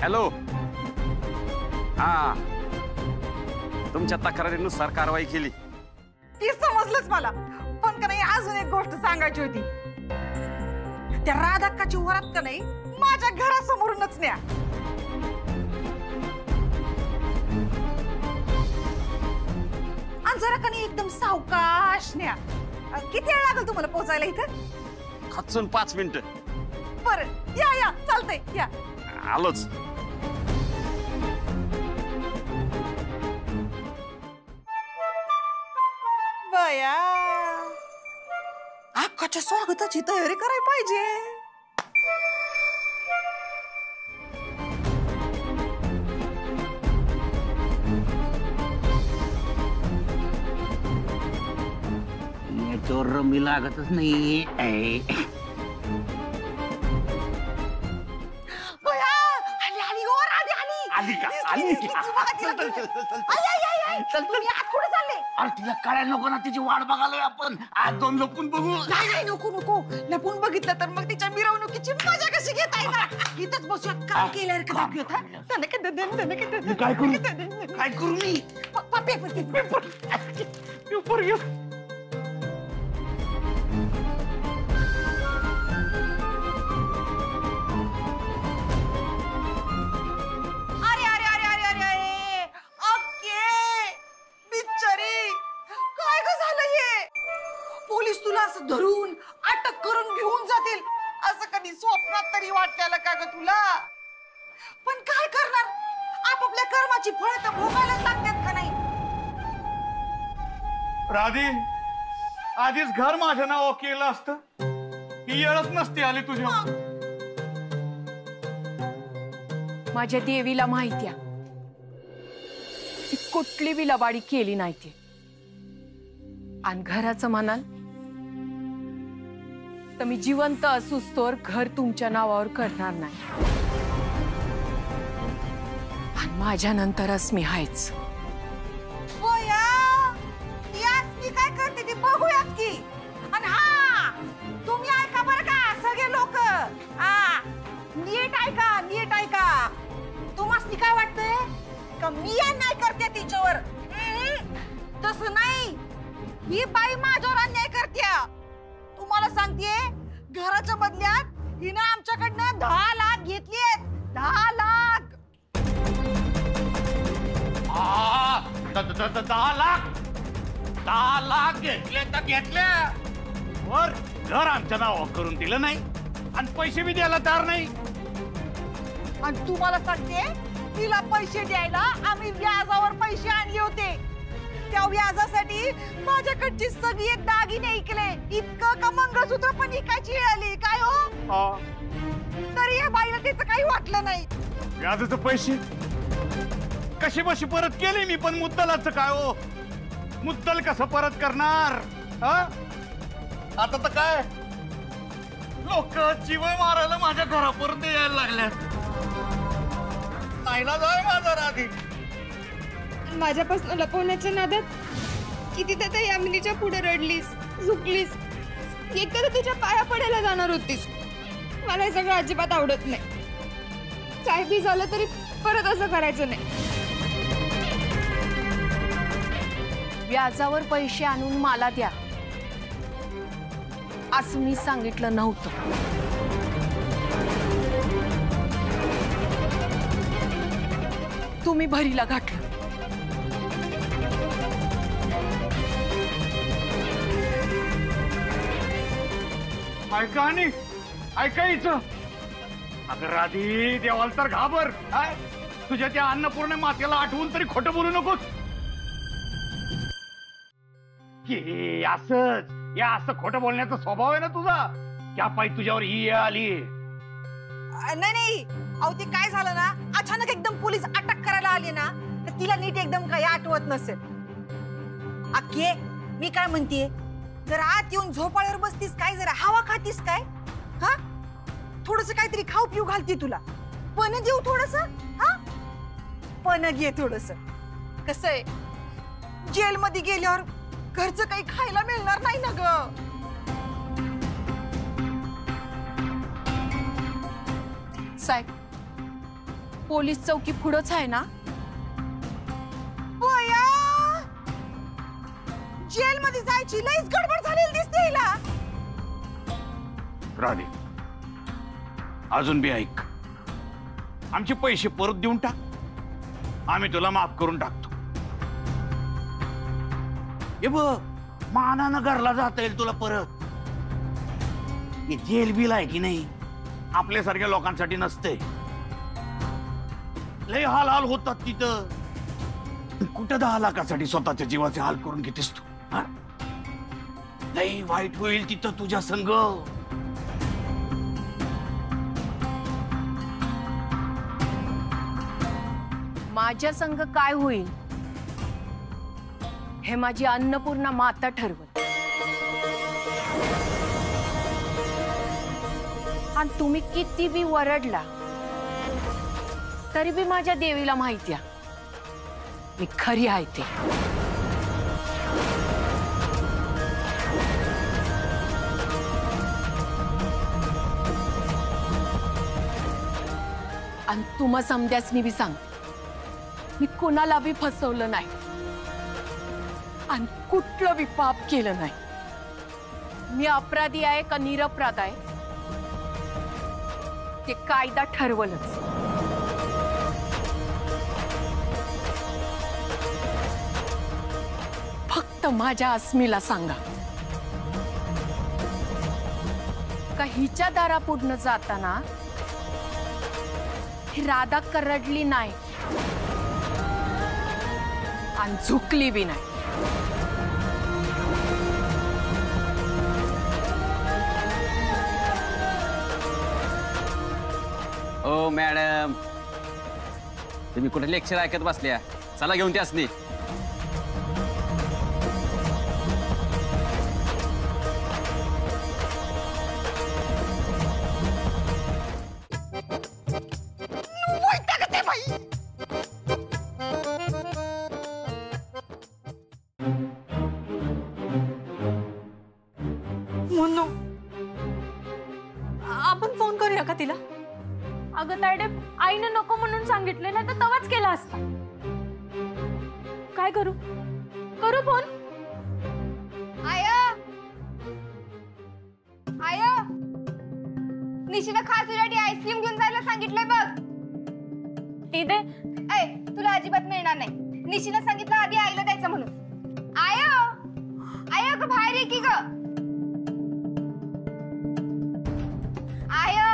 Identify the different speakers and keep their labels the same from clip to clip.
Speaker 1: Hello, हा, तुमच्या तक्रारीनुसार कारवाई केली.
Speaker 2: ती समजलंच मला, पण का नाही अजून एक गोष्ट सांगायची होती. त्या राधाक्काची वरात का नाही माझ्या घरासमोरूनच न्या. आणि जरा का नाही एकदम सावकाश न्या. किती वेळ लागेल तुम्हाला पोहोचायला इथं?
Speaker 1: खचून 5 मिनिटं.
Speaker 2: बरं, या या, चालतंय, या.
Speaker 1: आलोच.
Speaker 2: बया, अक्काच्या स्वागताची तयारी करायला पाहिजे.
Speaker 3: याच्यावर रमी लागतच नाही.
Speaker 2: बया, आली आली हो, आली आली.
Speaker 3: आली का? आली.
Speaker 2: चल, तुम्ही आत कुठे चालले?
Speaker 3: अरे तिला कळायला नको ना, तिची वाट बघालोय आपण. आज दोन लपून बघू.
Speaker 2: नाही नाही, नको नको. लपून बघितलं तर मग तिच्या मिरवणुकीची मजा कशी घेता येईल? इथंच बसूयात, काम केल्यावर का दाखवूयात, हा?
Speaker 3: काय करू? काय करू मी?
Speaker 2: पेपर घे. पोलीस तुला असं धरून अटक करून घेऊन जातील असं कधी स्वप्नात तरी वाटल्याला का ग तुला? पण काय करणार, आपापल्या कर्माची फळं तर भोगायलाच लागतात का नाही?
Speaker 4: राधी, आधीच घर माझ्या नावावर केलं असतं, ही येळच नसती आली तुझ्या.
Speaker 5: माझ्या देवीला माहिती आहे ती कुठली बी लबाडी केली नाही ती. आणि घराचं म्हणाल तर मी जिवंत असूच तोवर घर तुमच्या नावावर करणार नाही. आणि माझ्या नंतरच मी हायच.
Speaker 2: मी काय करते ते बघूयात की. आणि हा, तुम्ही ऐका बरं का सगळे लोक, नीट ऐका, नीट ऐका. तुम्हाला काय वाटतंय का मी अन्याय करते तिच्यावर? तसं नाही, ही बाई माझ्यावर अन्याय करते. तुम्हाला सांगतेय, घराच्या बदल्यात हिनं आमच्याकडनं 10 लाख घेतलीत. 10 लाख.
Speaker 4: 10 लाख घेतले तर घेतले, वर घर आमच्या नावावर करून दिलं नाही आणि पैसे बी द्यायला तयार नाही.
Speaker 2: आणि तुम्हाला सांगते, तिला पैसे द्यायला आम्ही व्याजावर पैसे आणले होते. त्या व्याजासाठी माझ्याकडची सगळी दागिने ऐकले. इतकं का मंगळसूत्र पण इकायची वेळ आली काय हो? तरी या बाईला त्याचं काही वाटलं नाही.
Speaker 4: व्याजाचे पैसे कशी बशी परत केले मी, पण मुद्दलाचं काय हो? मुद्दल कसं परत करणार? आता तर काय, लोक जीव मारायला माझ्या घरापर्यंत यायला लागल्यात. नाहीला जाय माझा राधी.
Speaker 6: माझ्यापासून लपवण्याच्या नादात कितीदा त्या यामिनीच्या पुढे रडलीस, झुकलीस. एकदा तर तिच्या पाया पडायला जाणार होतीस. मला हे सगळं अजिबात आवडत नाही. काय बी झालं तरी परत असं करायचं नाही.
Speaker 5: व्याजावर पैसे आणून मला द्या असं मी सांगितलं नव्हतं. तुम्ही भरीला घातलं.
Speaker 4: ऐका आणि ऐकायचं. अगं राधी, देवाला तर घाबर. तुझ्या त्या अन्नपूर्ण मातेला आठवून तरी खोटं बोलू नकोस. की असंच या असं खोटं बोलण्याचा स्वभाव आहे ना तुझा, त्या पायी तुझ्यावर ही आली.
Speaker 2: नाही, अहो ते काय झालं ना, अचानक एकदम पोलीस अटक करायला आले ना, तर तिला नीट एकदम काही आठवत नसेल. अक्के, मी काय म्हणतेय, जरा आत येऊन झोपाळ्यावर बसतीस काय, जरा हवा खातीस काय? हा, थोडस काहीतरी खाऊ पिऊ घालते तुला. पण देऊ थोडस, हा पण घे थोडस. कसं आहे, जेल मध्ये गेल्यावर घरचं काही खायला मिळणार नाही ना ग.
Speaker 5: साहेब, पोलीस चौकी पुढंच आहे ना?
Speaker 2: बया, जेलमध्ये जायची लईच गडबड झालेली दिसते हिला.
Speaker 4: राधे, अजून बी ऐक. आमचे पैसे परत देऊन टाक, आम्ही तुला माफ करून टाकतो. हे बघ, मानानं घरला जाता येईल तुला परत. हे जेल बिल आहे की नाही, आपल्यासारख्या लोकांसाठी नसते. लय हाल हाल होतात तिथं. कुठं 10 लाखासाठी स्वतःच्या जीवाचे हाल करून घेतेस तू? हा? लय वाईट होईल तिथं तुझ्या संग.
Speaker 5: माझ्या संग काय होईल हे माझी अन्नपूर्णा माता ठरवत. आणि तुम्ही किती बी वरडला तरी बी माझ्या देवीला माहिती आहे मी खरी आहे ते. आणि तुम्हा समद्यासनी बी सांग, मी कोणाला बी फसवलं नाही आणि कुठलं बी पाप केलं नाही. मी अपराधी आहे का निरपराध आहे ते कायदा ठरवलंच. फक्त माझ्या अस्मीला सांगा का हिच्या दारापुढनं जाताना राधा करडली नाही आणि झुकली बी नाही.
Speaker 1: ओ मॅडम, तुम्ही कुठे लेक्चर ऐकत बसल्या? चला घेऊन त्यासनी.
Speaker 2: मुन्नू, आपण फोन करूया का तिला?
Speaker 7: अगं तायडे, आईने नको म्हणून सांगितले ना, तर तवाच केला असता. काय करू? करू फोन?
Speaker 6: आया, आया, निशीला खास तुझ्यासाठी आईस्क्रीम घेऊन जायला सांगितलंय बघ.
Speaker 7: ती दे.
Speaker 6: ऐ, तुला अजिबात मिळणार नाही. निशीला सांगितलं आधी आईला द्यायचं म्हणून. आया, आया ग बाहेर ये की ग. आया,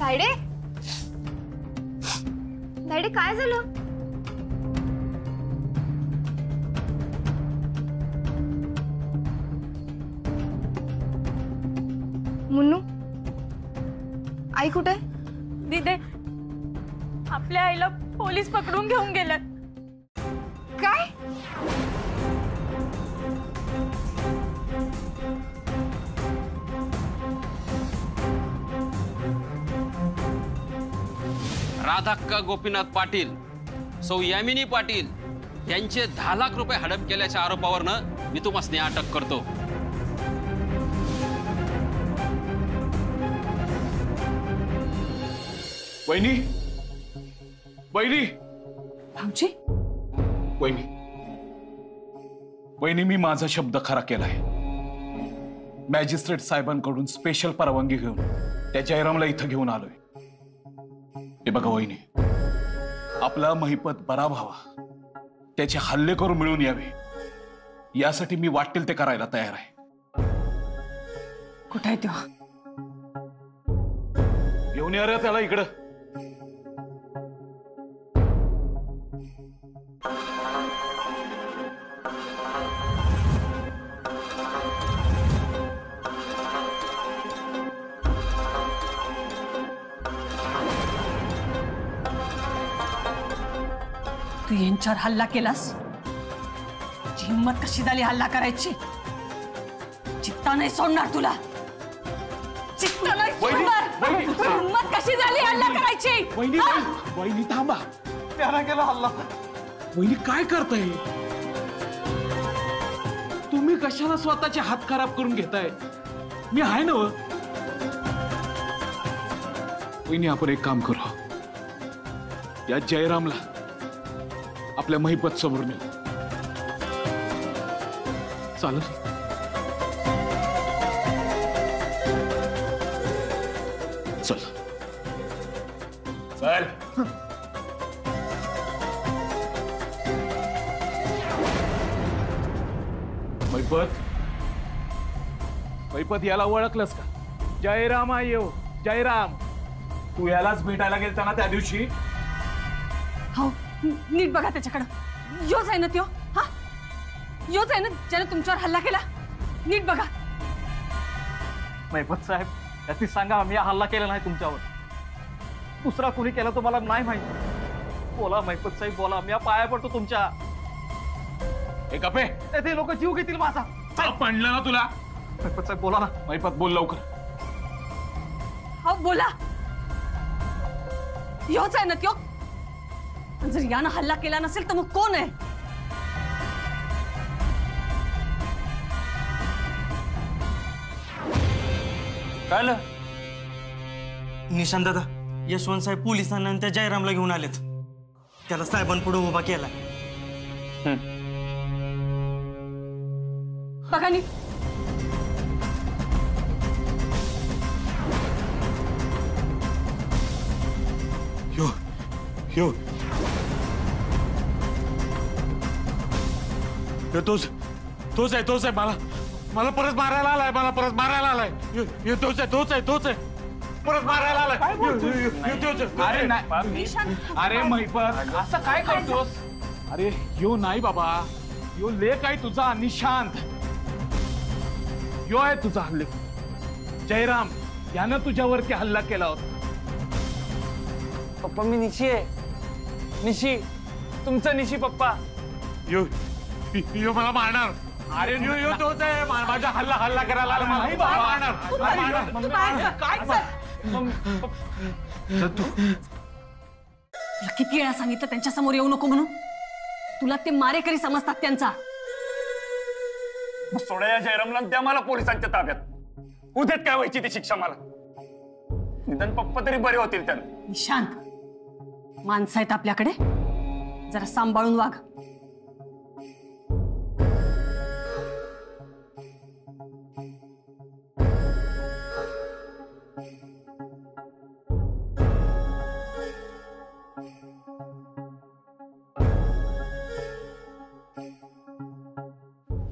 Speaker 6: तायडे, तायडे काय झालं? मुन्नू, आई कुठे?
Speaker 7: दीदे, आपल्या आईला पोलीस पकडून घेऊन गेल्यात.
Speaker 6: काय?
Speaker 1: राधाक्का गोपीनाथ पाटील, सौ यामिनी पाटील यांचे 10 लाख रुपये हडप केल्याच्या आरोपावरनं मी तुम्हाला अटक करतो.
Speaker 4: वहिनी, वहिनी,
Speaker 2: भाऊजी,
Speaker 4: वहिनी, वहिनी, मी माझा शब्द खरा केलाय. मॅजिस्ट्रेट साहेबांकडून स्पेशल परवानगी घेऊन त्या जयरामला इथं घेऊन आलोय. हे बघा वहिनी, आपला महिपत बरा व्हावा, त्याचे हल्ले करून मिळून यावे, यासाठी मी वाटेल ते करायला तयार आहे.
Speaker 2: कुठे आहे तेव्हा?
Speaker 4: घेऊन या रे त्याला इकडं.
Speaker 2: तू यांच्यावर हल्ला केलास? तुझी हिंमत कशी झाली हल्ला करायची? चित्ता नाही सोडणार तुला, चित्ता नाही सोडणार. हिंमत कशी झाली हल्ला करायची?
Speaker 4: वहिनी, वहिनी थांबा. त्याला केला हल्ला. वहिनी काय करताय तुम्ही? कशाला स्वतःचे हात खराब करून घेताय? मी आहे ना. वहिनी आपण एक काम करू, या जयरामला आपल्या महिपत समोर नेऊ. चालेल? चल चल. महिपत याला ओळखलंस का? जयराम आहे येऊ, जयराम. तू यालाच भेटायला गेलता ना त्या दिवशी?
Speaker 7: हो, नीट बघा त्याच्याकडं. योच आहे ना त्यो? हा, योच आहे ना ज्याने तुमच्यावर हल्ला केला? नीट बघा.
Speaker 8: महिपत साहेब, त्याची सांगा मी हल्ला केला नाही तुमच्यावर. दुसरा कोणी केला तो मला नाही माहिती. बोला महिपत साहेब, बोला. मी पाया पडतो तुमच्या.
Speaker 4: एक अपे,
Speaker 8: ते लोक जीव घेतील माझा.
Speaker 4: पडलं ना तुला?
Speaker 8: महिपत साहेब बोला ना.
Speaker 4: महिपत बोल लवकर.
Speaker 7: हो बोला. योच आहे ना त्यो? जर यानं हल्ला केला नसेल तर मग कोण आहे?
Speaker 9: कळलं? निशांत दादा, यशवंत साहेब पोलिसांना त्या जयरामला घेऊन आलेत. त्याला साहेबांपुढे उभा केला.
Speaker 7: बघा नीट.
Speaker 9: यो यो तोच आहे. मला परत मारायला आलाय. तोच आहे. परत मारायला आलाय.
Speaker 4: अरे नाही, अरे महिपत असं काय करतोस? अरे यो नाही बाबा, यो लेक आहे तुझा निशांत. यो आहे तुझा हल्ले. जयराम यानं तुझ्यावरती हल्ला केला होता.
Speaker 9: पप्पा मी निशी आहे. निशी, तुमचं निशी पप्पा. यो मला मारणार. अरे यो तोच आहे. माझा हल्ला करायला आला. मला मारणार.
Speaker 7: तुला किती वेळा सांगितलं त्यांच्या समोर येऊ नको म्हणून? तुला ते मारेकरी समजतात त्यांचा.
Speaker 9: सोडा या जयरामला, द्या मला पोलिसांच्या ताब्यात. उद्यात काय व्हायची ती शिक्षा मला. निदान पप्पा तरी बरे होतील त्यानं.
Speaker 7: निशांत, माणसं आहेत आपल्याकडे, जरा सांभाळून वाग.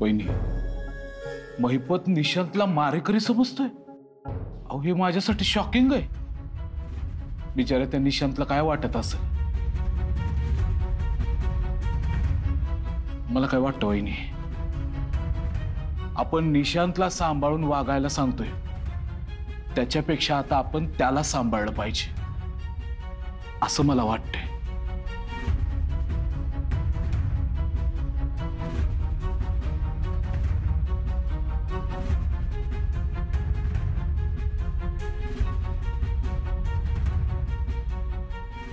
Speaker 4: वहिनी, महिपत निशांतला मारेकरी समजतोय? अहो हे माझ्यासाठी शॉकिंग आहे. बिचारे त्या निशांतला काय वाटत असेल? मला काय वाटतं वहिनी, आपण निशांतला सांभाळून वागायला सांगतोय, त्याच्यापेक्षा आता आपण त्याला सांभाळलं पाहिजे असं मला वाटतंय.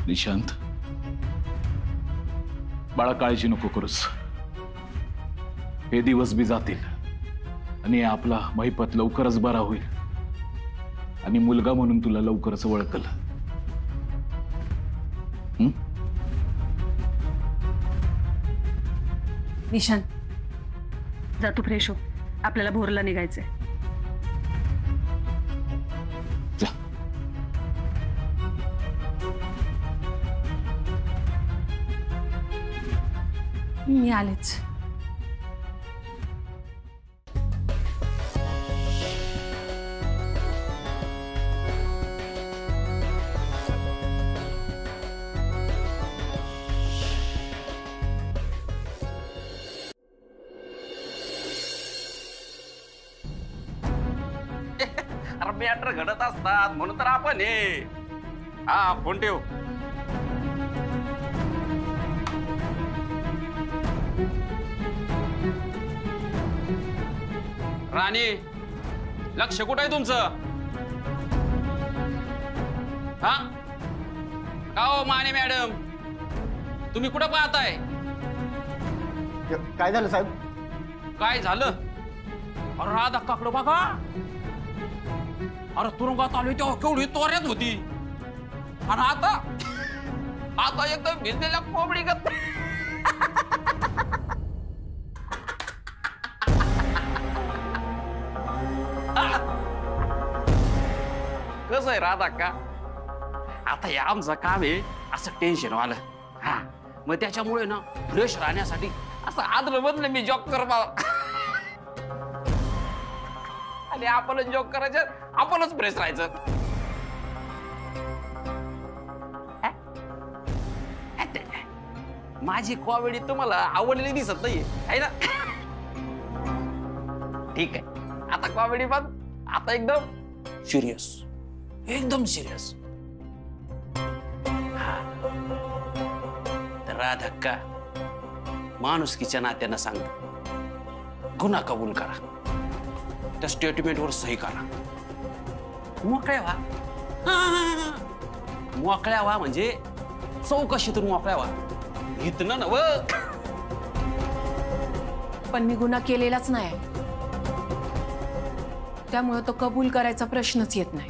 Speaker 4: निशांत, बाळा काळजी नको करूस. हे दिवस बी जातील आणि आपला महिपत लवकरच बरा होईल आणि मुलगा म्हणून तुला लवकरच ओळखल.
Speaker 7: निशांत, जा तू फ्रेश हो. आपल्याला भोरला निघायचंय.
Speaker 4: जा.
Speaker 7: मी आलेच.
Speaker 1: अरे मॅटर घडत असतात म्हणून तर आपण हे. हा फोन ठेव. राणी, लक्ष कुठं आहे तुमचं? हा का हो माने मॅडम, तुम्ही कुठं पाहताय?
Speaker 3: काय झालं साहेब?
Speaker 1: काय झालं? अरे हा धक्काकडं बघा. अरे तुरुंगात आली तेव्हा केवढी तोऱ्यात होती आणि आता आता एकदम भिजलेल्या कोंबडी गत. कसं आहे राधा का, आता हे आमचं काम आहे असं टेन्शन आलं. हा मग त्याच्यामुळे ना फ्रेश राहण्यासाठी असं आदलं बदलं मी जॉब करतो. आणि आपणच जॉब करायचं, आपणच फ्रेश राहायचं. माझी कॉमेडी तुम्हाला आवडलेली दिसत नाहीये आहे ना. ठीक आहे, आता कॉमेडी पण आता एकदम सिरियस, एकदम सिरियस. तर राधक्का माणुसकीच्या नात्यानं सांगतो, गुन्हा कबूल करा, त्या स्टेटमेंटवर सही करा, मोकळ्या व्हा. मोकळ्या व्हा म्हणजे चौकशीतून मोकळ्या व्हा, इथनं नव.
Speaker 5: पण मी गुन्हा केलेलाच नाही, त्यामुळे तो कबूल करायचा प्रश्नच येत नाही.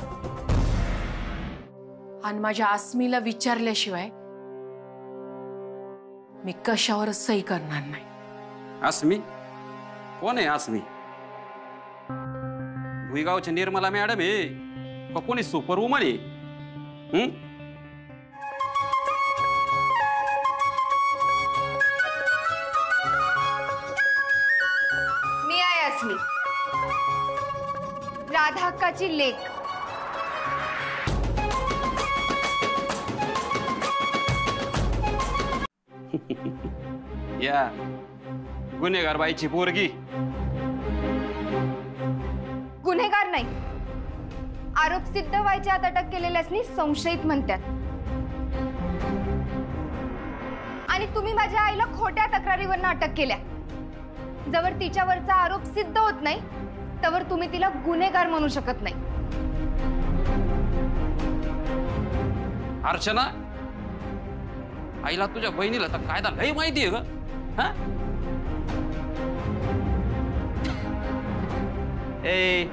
Speaker 5: आणि माझ्या आसमीला विचारल्याशिवाय मी कशावरच सही करणार नाही.
Speaker 1: आसमी कोण आहे? आसमी भुईगावची निर्मला मॅडम आहे का कोणी सुपर वुमन आहे?
Speaker 6: मी आहे असली राधा अक्काची लेक.
Speaker 1: या गुन्हेगार बाईची पोरगी.
Speaker 6: गुन्हेगार नाही, आरोप सिद्ध व्हायच्या आत अटक केलेल्यासनी संशयित म्हणतात. आणि तुम्ही माझ्या आईला खोट्या तक्रारीवरनं अटक केल्या. जवळ तिच्यावरचा आरोप सिद्ध होत नाही तवर तुम्ही तिला गुन्हेगार म्हणू शकत नाही.
Speaker 1: अर्चना, आईला तुझ्या बहिणीला तर कायदा लई माहिती आहे ग. ए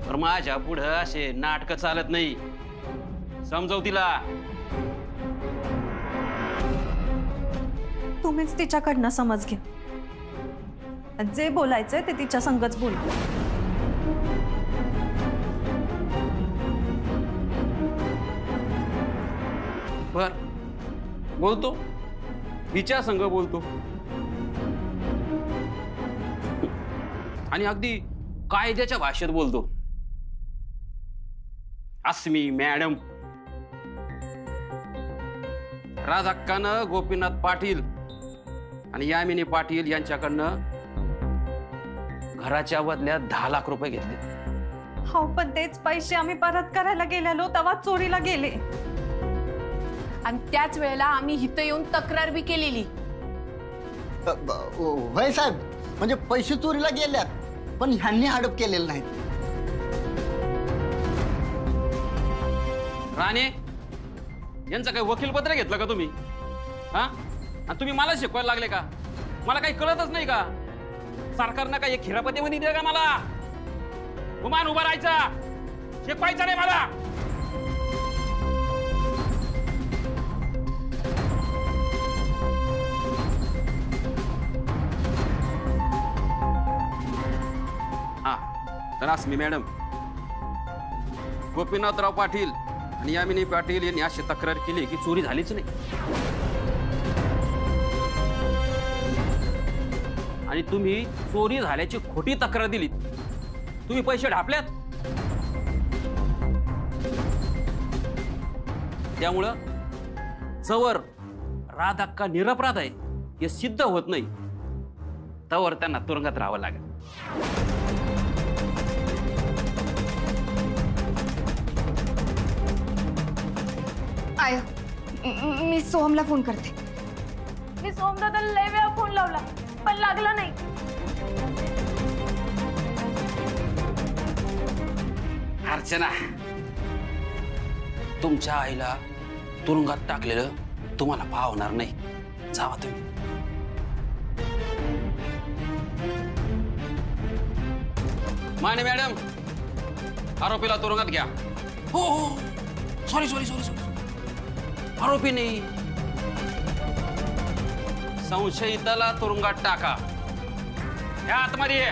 Speaker 1: तर माझ्या पुढं असे नाटक चालत नाही, समजव तिला.
Speaker 7: तुम्हीच तिच्याकडनं समज घ्या. जे बोलायचंय ते तिच्या संगच बोल.
Speaker 1: बर बोलतो, हिच्या संग बोलतो. आणि अगदी कायद्याच्या भाषेत बोलतो. आसमी मॅडम, राधाक्कानं गोपीनाथ पाटील आणि यामिनी पाटील यांच्याकडनं घराच्या बदल्यात 10 लाख रुपये घेतले.
Speaker 7: हो, पण तेच पैसे आम्ही परत करायला गेलेलो तेव्हा चोरीला गेले.
Speaker 5: आणि त्याच वेळेला आम्ही इथं येऊन तक्रार बी केलेली.
Speaker 10: होय साहेब, म्हणजे पैसे चोरीला गेल्यात पण ह्यांनी हडप केलेलं नाही.
Speaker 1: राणे यांचं काही वकीलपत्र घेतलं का तुम्ही? हा, आणि तुम्ही मला शिकवायला लागले का? मला काही कळतच नाही का? सरकारनं काही खिरापतीमध्ये दिलं का मला? गुमान उभा राहायचा, शिकवायचं नाही मला. हा, तर आसमी मॅडम, गोपीनाथराव पाटील आणि यामिनी पाटील यांनी अशी तक्रार केली की चोरी झालीच नाही. आणि तुम्ही चोरी झाल्याची खोटी तक्रार दिलीत. तुम्ही पैसे ढापल्यात. त्यामुळं जवळ राधाक्का निरपराध आहे हे सिद्ध होत नाही तवर त्यांना तुरुंगात राहावं लागेल.
Speaker 6: आय मी सोहमला फोन करते.
Speaker 7: मी सोमदादाला लय वेळा फोन लावला पण लागला नाही.
Speaker 1: अर्चना, तुमच्या आईला तुरुंगात टाकलेलं तुम्हाला पाहणार नाही. जावा तुम्ही. माने मॅडम, आरोपीला तुरुंगात घ्या. हो हो, सॉरी सॉरी सॉरी सॉरी आरोपी नाही, संशयिताला तुरुंगात टाका. ह्या आतमध्ये ये.